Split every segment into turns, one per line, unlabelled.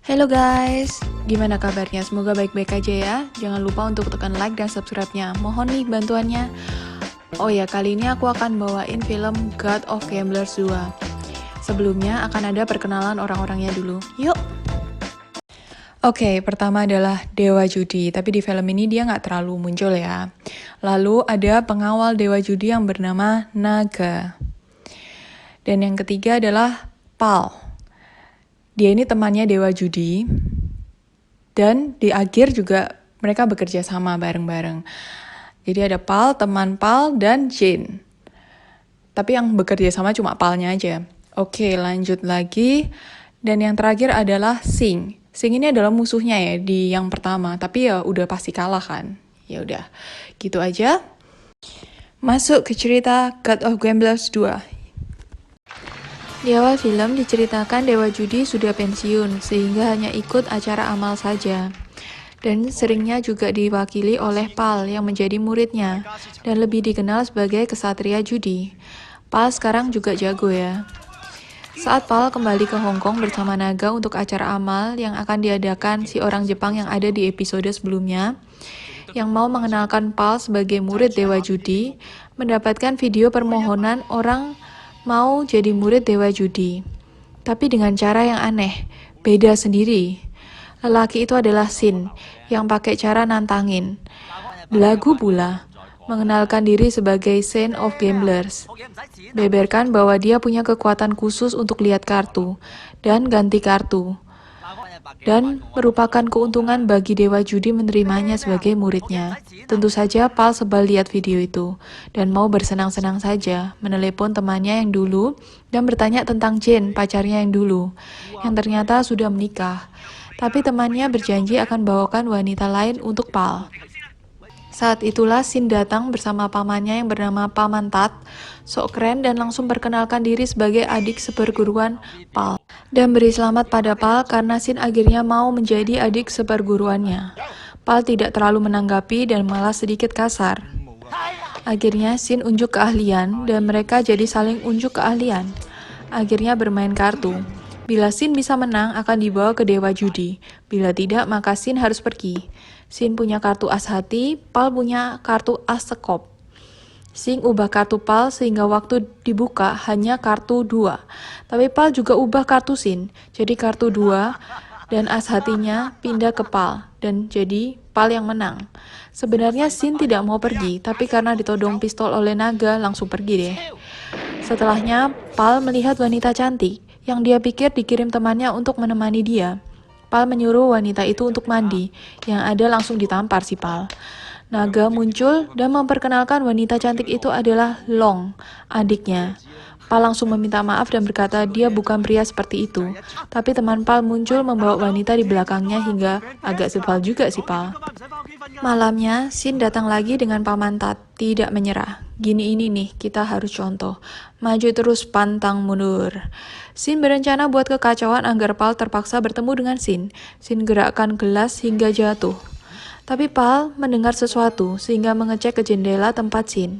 Halo guys, gimana kabarnya? Semoga baik-baik aja ya. Jangan lupa untuk tekan like dan subscribe-nya. Mohon nih bantuannya. Oh ya, kali ini aku akan bawain film God of Gamblers 2. Sebelumnya akan ada perkenalan orang-orangnya dulu. Yuk! Oke, pertama adalah Dewa Judi, tapi di film ini dia nggak terlalu muncul ya. Lalu ada pengawal Dewa Judi yang bernama Naga. Dan yang ketiga adalah Pal. Dia ini temannya Dewa Judi, dan di akhir juga mereka bekerja sama bareng-bareng. Jadi ada Pal, teman Pal, dan Jin. Tapi yang bekerja sama cuma Palnya aja. Oke, lanjut lagi. Dan yang terakhir adalah Sing. Sing ini adalah musuhnya ya di yang pertama, tapi ya udah pasti kalah kan. Ya udah, gitu aja. Masuk ke cerita God of Gamblers 2. Di awal film diceritakan Dewa Judi sudah pensiun, sehingga hanya ikut acara amal saja. Dan seringnya juga diwakili oleh Pal yang menjadi muridnya, dan lebih dikenal sebagai kesatria judi. Pal sekarang juga jago ya. Saat Pal kembali ke Hong Kong bersama Naga untuk acara amal yang akan diadakan si orang Jepang yang ada di episode sebelumnya, yang mau mengenalkan Pal sebagai murid Dewa Judi, mendapatkan video permohonan orang mau jadi murid Dewa Judi. Tapi dengan cara yang aneh, beda sendiri. Lelaki itu adalah Sin, yang pakai cara nantangin. Belagu pula, mengenalkan diri sebagai Saint of Gamblers. Beberkan bahwa dia punya kekuatan khusus untuk lihat kartu, dan ganti kartu. Dan merupakan keuntungan bagi Dewa Judi menerimanya sebagai muridnya. Tentu saja Pal sebal lihat video itu, dan mau bersenang-senang saja, menelepon temannya yang dulu, dan bertanya tentang Jane, pacarnya yang dulu, yang ternyata sudah menikah. Tapi temannya berjanji akan bawakan wanita lain untuk Pal. Saat itulah Sin datang bersama pamannya yang bernama Paman Tat, sok keren dan langsung perkenalkan diri sebagai adik seperguruan Pal. Dan beri selamat pada Pal karena Sin akhirnya mau menjadi adik seperguruannya. Pal tidak terlalu menanggapi dan malah sedikit kasar. Akhirnya Sin unjuk keahlian dan mereka jadi saling unjuk keahlian. Akhirnya bermain kartu. Bila Sin bisa menang akan dibawa ke Dewa Judi. Bila tidak maka Sin harus pergi. Sin punya kartu as hati, Pal punya kartu as sekop. Sin ubah kartu Pal sehingga waktu dibuka hanya kartu 2. Tapi Pal juga ubah kartu Sin, jadi kartu 2 dan as hatinya pindah ke Pal dan jadi Pal yang menang. Sebenarnya Sin tidak mau pergi, tapi karena ditodong pistol oleh Naga langsung pergi deh. Setelahnya Pal melihat wanita cantik yang dia pikir dikirim temannya untuk menemani dia. Pal menyuruh wanita itu untuk mandi, yang ada langsung ditampar si Pal. Naga muncul dan memperkenalkan wanita cantik itu adalah Long, adiknya. Pal langsung meminta maaf dan berkata dia bukan pria seperti itu. Tapi teman Pal muncul membawa wanita di belakangnya hingga agak sebal juga si Pal. Malamnya, Sin datang lagi dengan Paman Tat, tidak menyerah. Gini ini nih, kita harus contoh. Maju terus, pantang mundur. Sin berencana buat kekacauan agar Pal terpaksa bertemu dengan Sin. Sin gerakkan gelas hingga jatuh. Tapi Pal mendengar sesuatu sehingga mengecek ke jendela tempat Sin.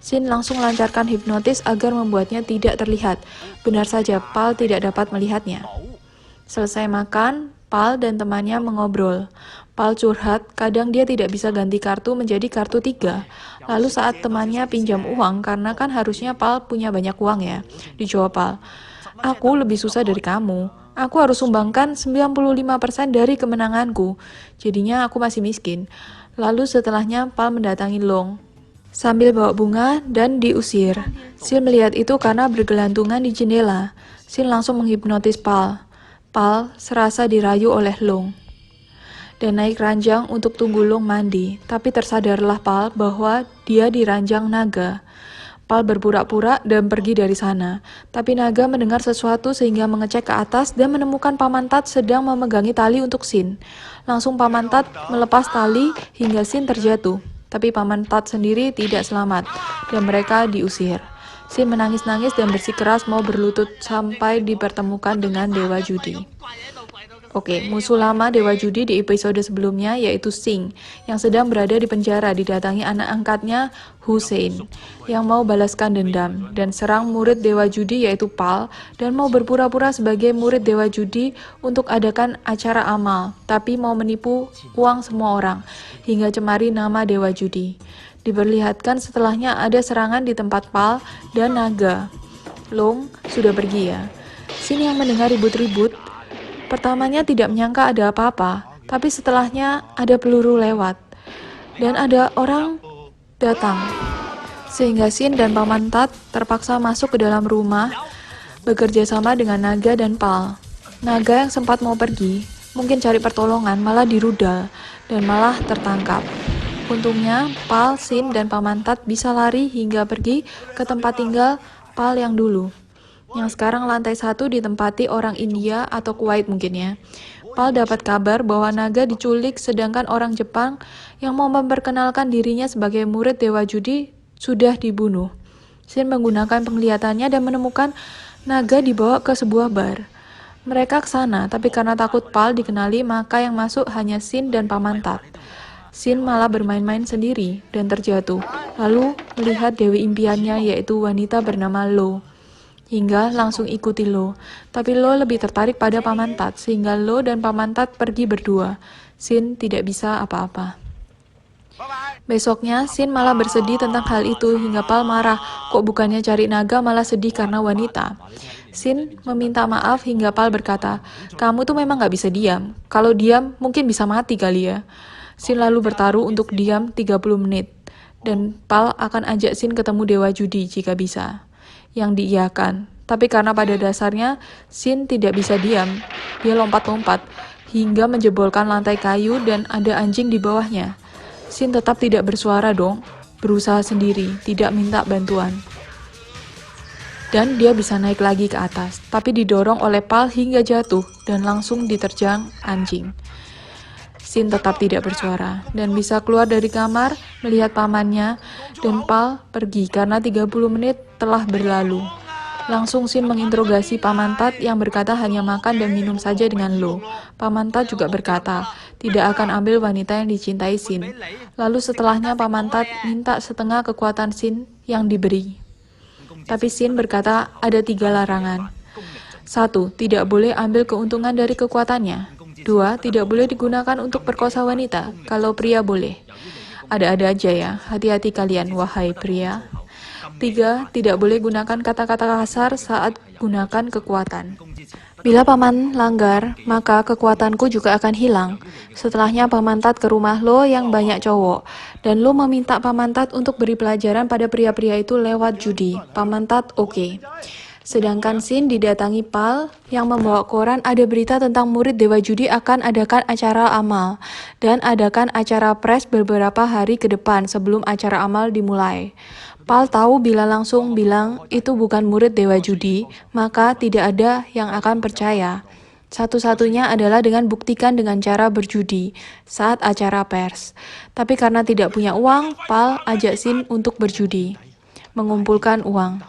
Sin langsung lancarkan hipnotis agar membuatnya tidak terlihat. Benar saja, Pal tidak dapat melihatnya. Selesai makan, Pal dan temannya mengobrol. Pal curhat, kadang dia tidak bisa ganti kartu menjadi kartu 3. Lalu saat temannya pinjam uang, karena kan harusnya Pal punya banyak uang ya. Dijawab Pal, aku lebih susah dari kamu. Aku harus sumbangkan 95% dari kemenanganku. Jadinya aku masih miskin. Lalu setelahnya Pal mendatangi Long sambil bawa bunga dan diusir. Sin melihat itu karena bergelantungan di jendela. Sin langsung menghipnotis Pal. Pal serasa dirayu oleh Long dan naik ranjang untuk tunggu Long mandi. Tapi tersadarlah Pal bahwa dia di ranjang Naga. Pal berpura-pura dan pergi dari sana. Tapi Naga mendengar sesuatu sehingga mengecek ke atas dan menemukan Paman Tat sedang memegangi tali untuk Sin. Langsung Paman Tat melepas tali hingga Sin terjatuh. Tapi Paman Tat sendiri tidak selamat dan mereka diusir. Sin menangis-nangis dan bersikeras mau berlutut sampai dipertemukan dengan Dewa Judi. Oke, musuh lama Dewa Judi di episode sebelumnya yaitu Singh, yang sedang berada di penjara didatangi anak angkatnya Hussein, yang mau balaskan dendam, dan serang murid Dewa Judi yaitu Pal, dan mau berpura-pura sebagai murid Dewa Judi untuk adakan acara amal, tapi mau menipu uang semua orang, hingga cemari nama Dewa Judi. Diperlihatkan setelahnya ada serangan di tempat Pal dan Naga. Long sudah pergi ya. Shin yang mendengar ribut-ribut pertamanya tidak menyangka ada apa-apa, tapi setelahnya ada peluru lewat, dan ada orang datang. Sehingga Shin dan Paman Tat terpaksa masuk ke dalam rumah, bekerja sama dengan Naga dan Pal. Naga yang sempat mau pergi, mungkin cari pertolongan, malah dirudal, dan malah tertangkap. Untungnya, Pal, Shin, dan Paman Tat bisa lari hingga pergi ke tempat tinggal Pal yang dulu, yang sekarang lantai 1 ditempati orang India atau Kuwait mungkin ya. Pal dapat kabar bahwa Naga diculik sedangkan orang Jepang yang mau memperkenalkan dirinya sebagai murid Dewa Judi sudah dibunuh. Shin menggunakan penglihatannya dan menemukan Naga dibawa ke sebuah bar. Mereka ke sana, tapi karena takut Pal dikenali maka yang masuk hanya Shin dan Paman Tat. Shin malah bermain-main sendiri dan terjatuh, lalu melihat dewi impiannya yaitu wanita bernama Lo. Hingga langsung ikuti Lo, tapi Lo lebih tertarik pada Paman Tat, sehingga Lo dan Paman Tat pergi berdua. Shin tidak bisa apa-apa. Besoknya, Shin malah bersedih tentang hal itu hingga Pal marah, kok bukannya cari Naga malah sedih karena wanita. Shin meminta maaf hingga Pal berkata, kamu tuh memang gak bisa diam, kalau diam mungkin bisa mati kali ya. Shin lalu bertaruh untuk diam 30 menit, dan Pal akan ajak Shin ketemu Dewa Judi jika bisa. Yang diiyakan, tapi karena pada dasarnya Shin tidak bisa diam, dia lompat-lompat hingga menjebolkan lantai kayu dan ada anjing di bawahnya. Shin tetap tidak bersuara dong, berusaha sendiri, tidak minta bantuan. Dan dia bisa naik lagi ke atas, tapi didorong oleh Pal hingga jatuh dan langsung diterjang anjing. Shin tetap tidak bersuara dan bisa keluar dari kamar melihat pamannya, dan Pal pergi karena 30 menit telah berlalu. Langsung Shin menginterogasi Paman Tat yang berkata hanya makan dan minum saja dengan Lo. Paman Tat juga berkata tidak akan ambil wanita yang dicintai Shin. Lalu setelahnya Paman Tat minta setengah kekuatan Shin yang diberi. Tapi Shin berkata ada 3 larangan. 1. Tidak boleh ambil keuntungan dari kekuatannya. 2. Tidak boleh digunakan untuk perkosa wanita, kalau pria boleh. Ada-ada aja ya, hati-hati kalian, wahai pria. 3. Tidak boleh gunakan kata-kata kasar saat gunakan kekuatan. Bila paman langgar, maka kekuatanku juga akan hilang. Setelahnya Paman Tat ke rumah Lo yang banyak cowok, dan Lo meminta Paman Tat untuk beri pelajaran pada pria-pria itu lewat judi. Paman Tat oke. Sedangkan Shin didatangi Pal yang membawa koran ada berita tentang murid Dewa Judi akan adakan acara amal dan adakan acara pres beberapa hari ke depan sebelum acara amal dimulai. Pal tahu bila langsung bilang itu bukan murid Dewa Judi, maka tidak ada yang akan percaya. Satu-satunya adalah dengan buktikan dengan cara berjudi saat acara pers. Tapi karena tidak punya uang, Pal ajak Shin untuk berjudi, mengumpulkan uang.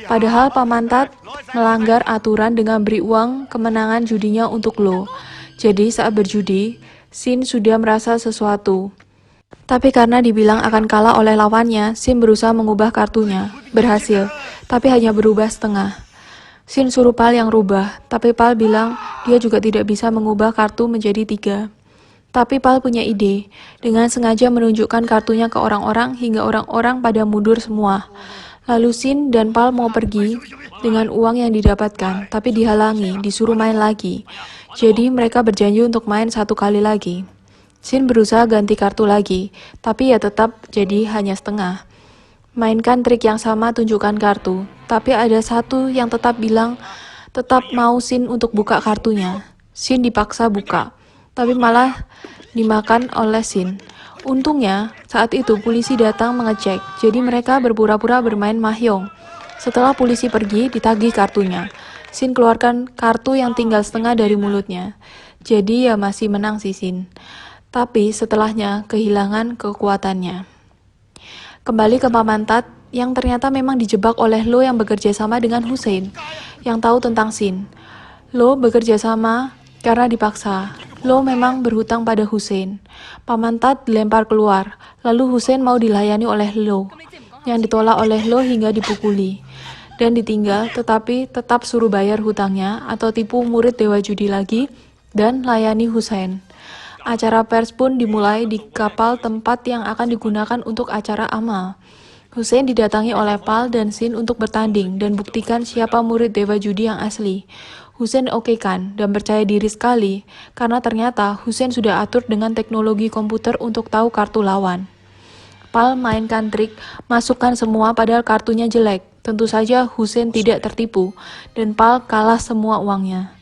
Padahal Paman Tat melanggar aturan dengan beri uang kemenangan judinya untuk Lo. Jadi saat berjudi, Shin sudah merasa sesuatu. Tapi karena dibilang akan kalah oleh lawannya, Shin berusaha mengubah kartunya. Berhasil, tapi hanya berubah setengah. Shin suruh Pal yang rubah, tapi Pal bilang dia juga tidak bisa mengubah kartu menjadi 3. Tapi Pal punya ide, dengan sengaja menunjukkan kartunya ke orang-orang hingga orang-orang pada mundur semua. Lalu Shin dan Pal mau pergi dengan uang yang didapatkan, tapi dihalangi, disuruh main lagi. Jadi mereka berjanji untuk main 1 kali lagi. Shin berusaha ganti kartu lagi, tapi ya tetap jadi hanya setengah. Mainkan trik yang sama, tunjukkan kartu. Tapi ada satu yang tetap bilang tetap mau Shin untuk buka kartunya. Shin dipaksa buka, tapi malah dimakan oleh Shin. Untungnya, saat itu polisi datang mengecek, jadi mereka berpura-pura bermain mahjong. Setelah polisi pergi, ditagih kartunya. Shin keluarkan kartu yang tinggal setengah dari mulutnya. Jadi ya masih menang si Shin. Tapi setelahnya kehilangan kekuatannya. Kembali ke Paman Tat, yang ternyata memang dijebak oleh Lo yang bekerja sama dengan Hussein, yang tahu tentang Shin. Lo bekerja sama karena dipaksa. Lo memang berhutang pada Hussein. Paman Tat dilempar keluar, lalu Hussein mau dilayani oleh Lo, yang ditolak oleh Lo hingga dipukuli. Dan ditinggal, tetapi tetap suruh bayar hutangnya atau tipu murid Dewa Judi lagi dan layani Hussein. Acara pers pun dimulai di kapal tempat yang akan digunakan untuk acara amal. Hussein didatangi oleh Pal dan Sin untuk bertanding dan buktikan siapa murid Dewa Judi yang asli. Hussein okekan dan percaya diri sekali karena ternyata Hussein sudah atur dengan teknologi komputer untuk tahu kartu lawan. Pal mainkan trik, masukkan semua padahal kartunya jelek. Tentu saja Hussein tidak tertipu dan Pal kalah semua uangnya.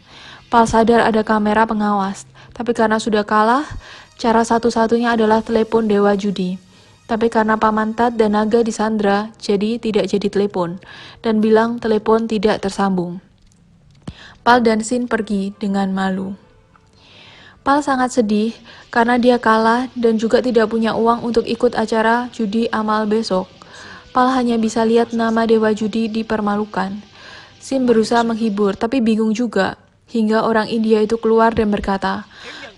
Pal sadar ada kamera pengawas, tapi karena sudah kalah, cara satu-satunya adalah telepon Dewa Judi. Tapi karena Paman Tat dan Naga disandra, jadi tidak jadi telepon dan bilang telepon tidak tersambung. Pal dan Sin pergi dengan malu. Pal sangat sedih karena dia kalah dan juga tidak punya uang untuk ikut acara judi amal besok. Pal hanya bisa lihat nama Dewa Judi dipermalukan. Sin berusaha menghibur tapi bingung juga, hingga orang India itu keluar dan berkata,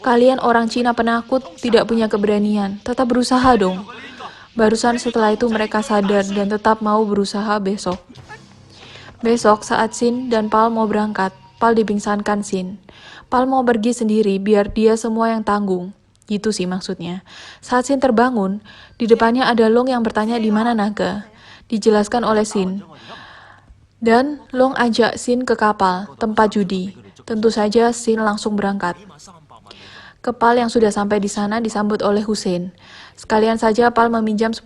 "Kalian orang Cina penakut, tidak punya keberanian, tetap berusaha dong." Barusan setelah itu mereka sadar dan tetap mau berusaha besok. Besok saat Sin dan Pal mau berangkat, Pal dipingsankan Sin. Pal mau pergi sendiri biar dia semua yang tanggung. Gitu sih maksudnya. Saat Sin terbangun, di depannya ada Long yang bertanya di mana Naga. Dijelaskan oleh Sin. Dan Long ajak Sin ke kapal, tempat judi. Tentu saja Sin langsung berangkat. Ke Pal yang sudah sampai di sana disambut oleh Hussein. Sekalian saja Pal meminjam $10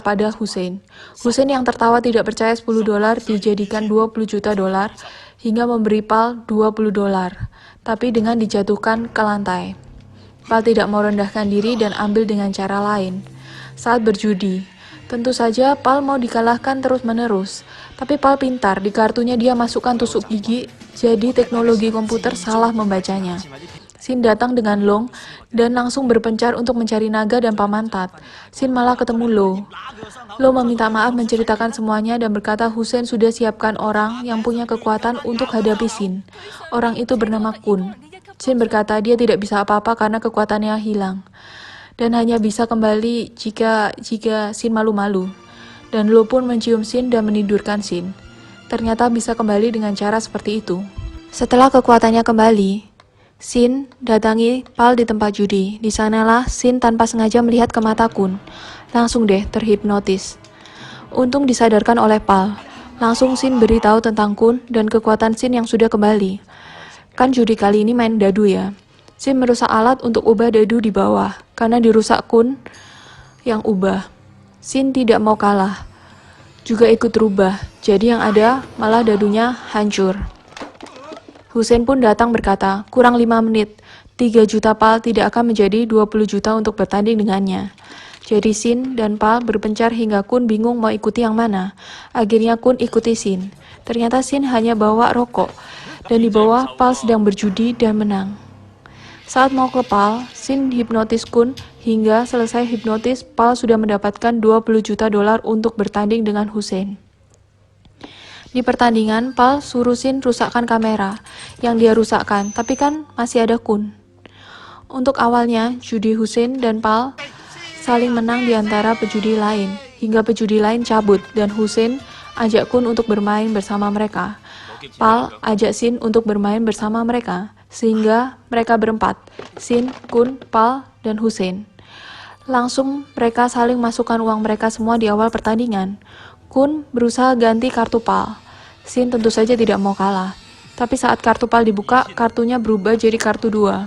pada Hussein. Hussein yang tertawa tidak percaya $10 dijadikan $20 juta hingga memberi Pal $20, tapi dengan dijatuhkan ke lantai. Pal tidak mau rendahkan diri dan ambil dengan cara lain. Saat berjudi, tentu saja Pal mau dikalahkan terus-menerus, tapi Pal pintar, di kartunya dia masukkan tusuk gigi, jadi teknologi komputer salah membacanya. Sin datang dengan Long dan langsung berpencar untuk mencari Naga dan Paman Tat. Sin malah ketemu Lo. Lo meminta maaf menceritakan semuanya dan berkata Hussein sudah siapkan orang yang punya kekuatan untuk hadapi Sin. Orang itu bernama Kun. Sin berkata dia tidak bisa apa-apa karena kekuatannya hilang. Dan hanya bisa kembali jika Sin malu-malu. Dan Lo pun mencium Sin dan menidurkan Sin. Ternyata bisa kembali dengan cara seperti itu. Setelah kekuatannya kembali, Sin datangi Pal di tempat judi. Di sanalah Sin tanpa sengaja melihat ke mata Kun. Langsung deh terhipnotis. Untung disadarkan oleh Pal. Langsung Sin beritahu tentang Kun dan kekuatan Sin yang sudah kembali. Kan judi kali ini main dadu ya. Sin merusak alat untuk ubah dadu di bawah karena dirusak Kun yang ubah. Sin tidak mau kalah. Juga ikut rubah. Jadi yang ada malah dadunya hancur. Hussein pun datang berkata, kurang 5 menit, 3 juta Pal tidak akan menjadi 20 juta untuk bertanding dengannya. Jadi Sin dan Pal berpencar hingga Kun bingung mau ikuti yang mana. Akhirnya Kun ikuti Sin. Ternyata Sin hanya bawa rokok, dan di bawah Pal sedang berjudi dan menang. Saat mau ke Pal, Sin hipnotis Kun, hingga selesai hipnotis, Pal sudah mendapatkan 20 juta dolar untuk bertanding dengan Hussein. Di pertandingan, Pal suruh Sin rusakkan kamera yang dia rusakkan, tapi kan masih ada Kun. Untuk awalnya, judi Hussein dan Pal saling menang di antara pejudi lain, hingga pejudi lain cabut dan Hussein ajak Kun untuk bermain bersama mereka. Pal ajak Sin untuk bermain bersama mereka, sehingga mereka berempat, Sin, Kun, Pal, dan Hussein. Langsung mereka saling masukkan uang mereka semua di awal pertandingan. Kun berusaha ganti kartu Pal. Sin tentu saja tidak mau kalah. Tapi saat kartu Pal dibuka, kartunya berubah jadi kartu 2.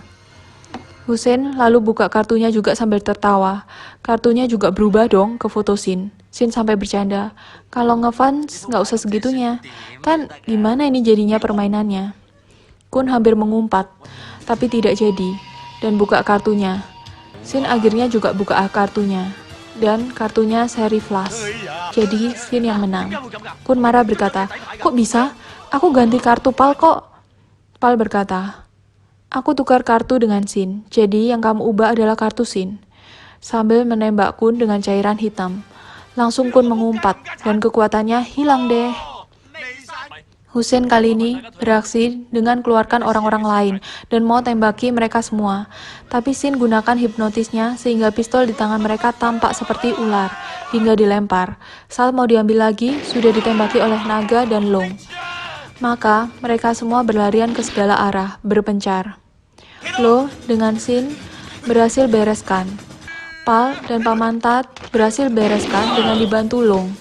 Hussein lalu buka kartunya juga sambil tertawa. Kartunya juga berubah dong ke foto Sin. Sin sampai bercanda, kalau ngefans nggak usah segitunya. Kan gimana ini jadinya permainannya? Kun hampir mengumpat, tapi tidak jadi. Dan buka kartunya. Sin akhirnya juga buka kartunya. Dan kartunya seri flash. Jadi Sin yang menang. Kun marah berkata, kok bisa? Aku ganti kartu Pal kok. Pal berkata, aku tukar kartu dengan Sin. Jadi yang kamu ubah adalah kartu Sin. Sambil menembak Kun dengan cairan hitam. Langsung Kun mengumpat dan kekuatannya hilang deh. Hussein kali ini beraksi dengan keluarkan orang-orang lain dan mau tembaki mereka semua. Tapi Shin gunakan hipnotisnya sehingga pistol di tangan mereka tampak seperti ular hingga dilempar. Saat mau diambil lagi, sudah ditembaki oleh Naga dan Long. Maka mereka semua berlarian ke segala arah, berpencar. Lo dengan Shin berhasil bereskan. Pal dan Paman Tat berhasil bereskan dengan dibantu Long.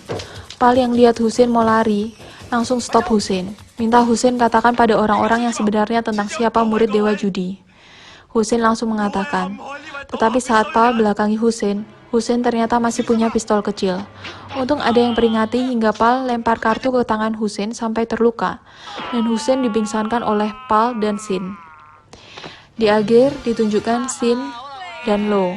Pal yang lihat Hussein mau lari, langsung stop Hussein. Minta Hussein katakan pada orang-orang yang sebenarnya tentang siapa murid Dewa Judi. Hussein langsung mengatakan. Tetapi saat Pal belakangi Hussein, Hussein ternyata masih punya pistol kecil. Untung ada yang peringati hingga Pal lempar kartu ke tangan Hussein sampai terluka. Dan Hussein dipingsankan oleh Pal dan Shin. Di akhir ditunjukkan Shin dan Lo,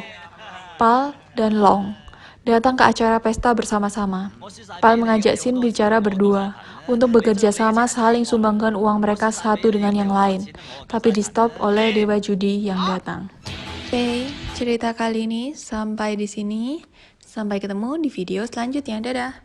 Pal dan Long datang ke acara pesta bersama-sama. Pal mengajak Shin bicara berdua untuk bekerja sama saling sumbangkan uang mereka satu dengan yang lain, tapi di stop oleh Dewa Judi yang datang. Oke, cerita kali ini sampai di sini. Sampai ketemu di video selanjutnya. Dadah.